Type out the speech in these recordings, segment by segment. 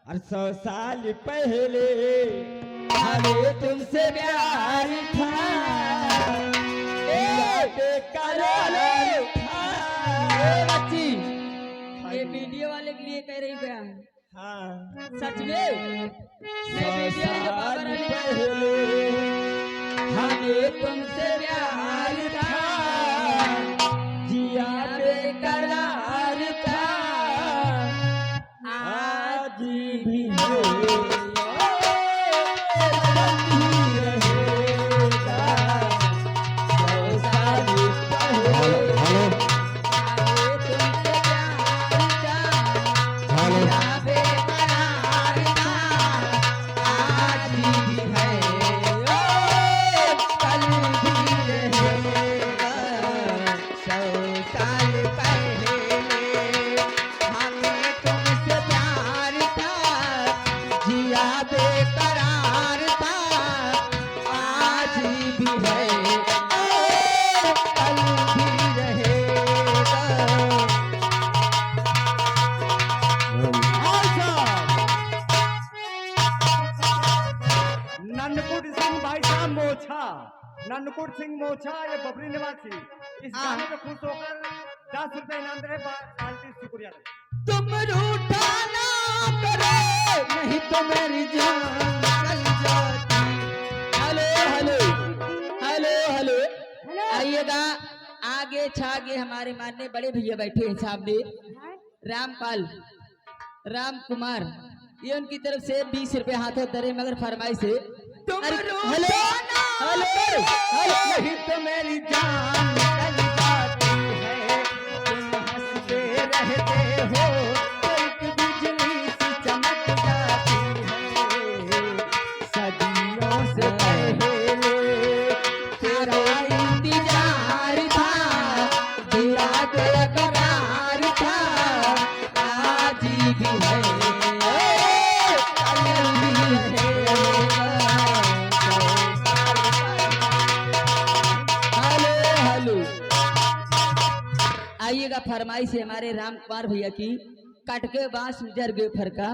और 100 साल पहले हमें तुमसे प्यार था, करार था। बच्ची ये वीडियो वाले के लिए कह रही क्या? हाँ, सच में 100 साल पहले हमें तुमसे प्यार था, जिया बेकरार था, आज भी है। ननकुट सिंह मोछा ये बबरी निवासी इस गाने में खुश होकर 10 रुपए इनाम दे बाल्टी शुक्रिया। तुम रूठा ना करो नहीं तो मेरी जान चल जाती। हेलो हेलो हेलो हेलो आइएगा आगे छागे हमारे मानने बड़े भैया बैठे हैं सामने, रामपाल राम कुमार, ये उनकी तरफ से 20 रुपए हाथों दरे मगर फरमाइश है। तुम हेलो हेलो हेलो नहीं तो मेरी जान चल जाती है, तुम हंसते रहते हो तो एक बिजली सी चमक जाती है। सदियों से पहले तेरा इंतजार था, दिया बेकरार था, आज भी है, कल भी रहेगा। आइएगा फरमाइश है हमारे राम कुमार भैया की, कट के बांस उजर गए फरका,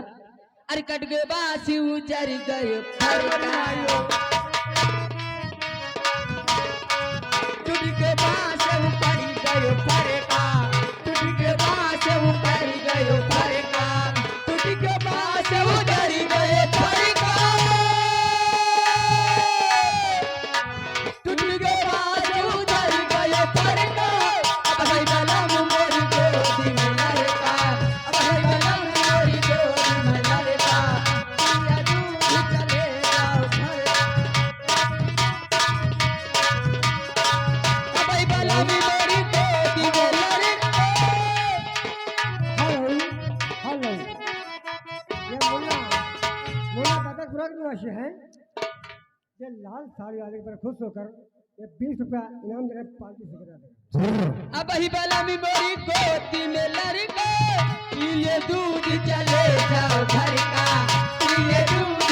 अरे कट के बांस उजर गए फरका, टूट के बांस ऊपर गए फरका, टूट के बांस ऊपर गए फरका, टूट के बांस उजर गए फरका, टूट के बांस उजर गए फरका। अब है बलम मोरी गोदी में लड़का, अब है बलम मोरी गोदी में लड़का, या दूर चले जाओ घर। अब है बलम मोरी गोदी में लड़का। हेलो हेलो ये मुन्ना मुन्ना दादा खुराक निवासी है, ये लाल साड़ी वाले पर खुश होकर ये 20 रुपया इनाम दे रहे पार्टी शुक्रिया दे। अब ही बला में मोरी गोदी में लड़का, पीले दूध चले जाओ घर का, पीले दूध